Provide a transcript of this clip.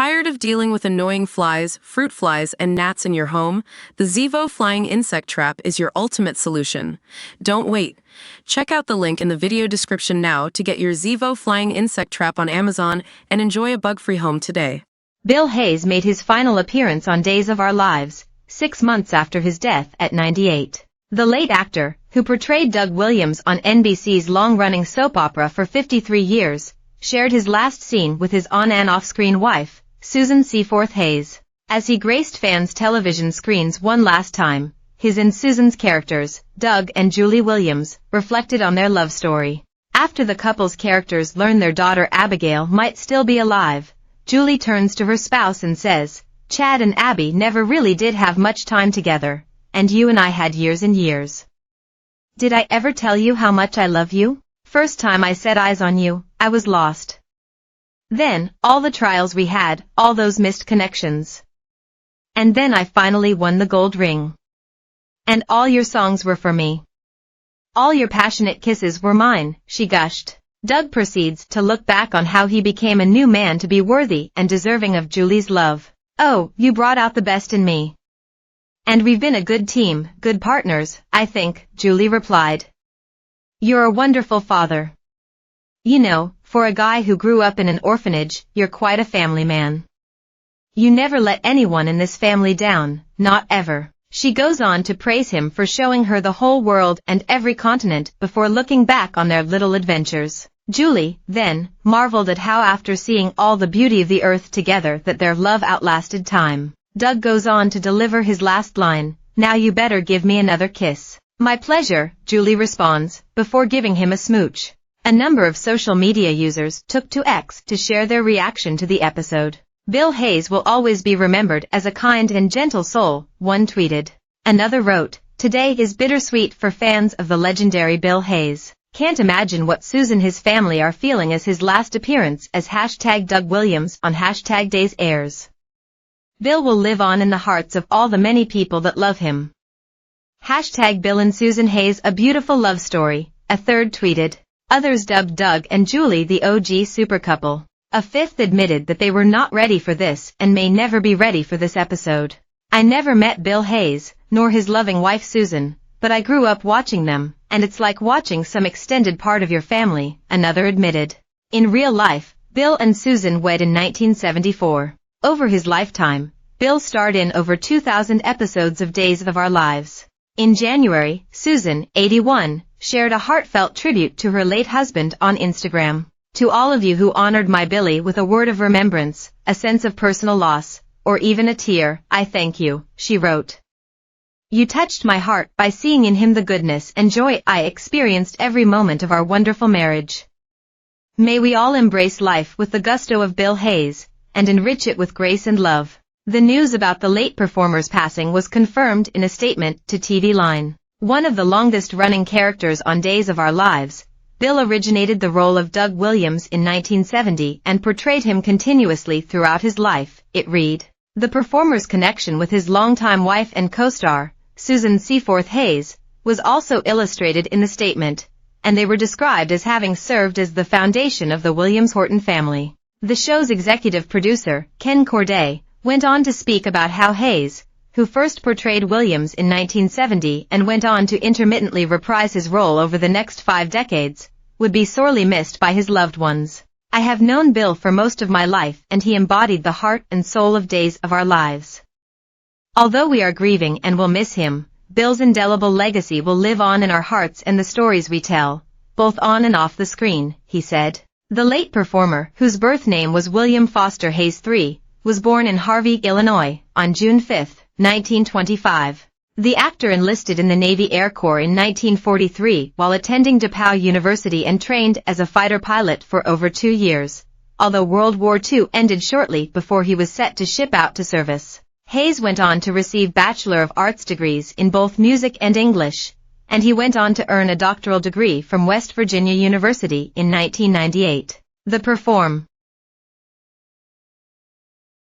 Tired of dealing with annoying flies, fruit flies, and gnats in your home? The Zevo Flying Insect Trap is your ultimate solution. Don't wait. Check out the link in the video description now to get your Zevo Flying Insect Trap on Amazon and enjoy a bug-free home today. Bill Hayes made his final appearance on Days of Our Lives, 6 months after his death at 98. The late actor, who portrayed Doug Williams on NBC's long-running soap opera for 53 years, shared his last scene with his on- and off-screen wife, Susan Seaforth Hayes. As he graced fans' television screens one last time, his and Susan's characters, Doug and Julie Williams, reflected on their love story. After the couple's characters learn their daughter Abigail might still be alive, Julie turns to her spouse and says, "Chad and Abby never really did have much time together, and you and I had years and years. Did I ever tell you how much I love you? First time I set eyes on you, I was lost. Then, all the trials we had, all those missed connections. And then I finally won the gold ring. And all your songs were for me. All your passionate kisses were mine," she gushed. Doug proceeds to look back on how he became a new man to be worthy and deserving of Julie's love. "Oh, you brought out the best in me. And we've been a good team, good partners, I think," Julie replied. "You're a wonderful father. You know, for a guy who grew up in an orphanage, you're quite a family man. You never let anyone in this family down, not ever." She goes on to praise him for showing her the whole world and every continent before looking back on their little adventures. Julie, then, marveled at how after seeing all the beauty of the earth together that their love outlasted time. Doug goes on to deliver his last line, "Now you better give me another kiss." "My pleasure," Julie responds, before giving him a smooch. A number of social media users took to X to share their reaction to the episode. "Bill Hayes will always be remembered as a kind and gentle soul," one tweeted. Another wrote, "Today is bittersweet for fans of the legendary Bill Hayes. Can't imagine what Susan and his family are feeling as his last appearance as #Doug Williams on #Days airs. Bill will live on in the hearts of all the many people that love him. #Bill and Susan Hayes, a beautiful love story," a third tweeted. Others dubbed Doug and Julie the OG super couple. A fifth admitted that they were not ready for this and may never be ready for this episode. "I never met Bill Hayes, nor his loving wife Susan, but I grew up watching them, and it's like watching some extended part of your family," another admitted. In real life, Bill and Susan wed in 1974. Over his lifetime, Bill starred in over 2,000 episodes of Days of Our Lives. In January, Susan, 81, shared a heartfelt tribute to her late husband on Instagram. "To all of you who honored my Billy with a word of remembrance, a sense of personal loss, or even a tear, I thank you," she wrote. "You touched my heart by seeing in him the goodness and joy I experienced every moment of our wonderful marriage. May we all embrace life with the gusto of Bill Hayes, and enrich it with grace and love." The news about the late performer's passing was confirmed in a statement to TV Line. One of the longest-running characters on Days of Our Lives, Bill originated the role of Doug Williams in 1970 and portrayed him continuously throughout his life, it read. The performer's connection with his longtime wife and co-star, Susan Seaforth Hayes, was also illustrated in the statement, and they were described as having served as the foundation of the Williams-Horton family. The show's executive producer, Ken Corday, went on to speak about how Hayes, who first portrayed Williams in 1970 and went on to intermittently reprise his role over the next 5 decades, would be sorely missed by his loved ones. "I have known Bill for most of my life and he embodied the heart and soul of Days of Our Lives. Although we are grieving and will miss him, Bill's indelible legacy will live on in our hearts and the stories we tell, both on and off the screen," he said. The late performer, whose birth name was William Foster Hayes III, was born in Harvey, Illinois, on June 5, 1925. The actor enlisted in the Navy Air Corps in 1943 while attending DePauw University and trained as a fighter pilot for over 2 years, although World War II ended shortly before he was set to ship out to service. Hayes went on to receive Bachelor of Arts degrees in both music and English, and he went on to earn a doctoral degree from West Virginia University in 1998. The Perform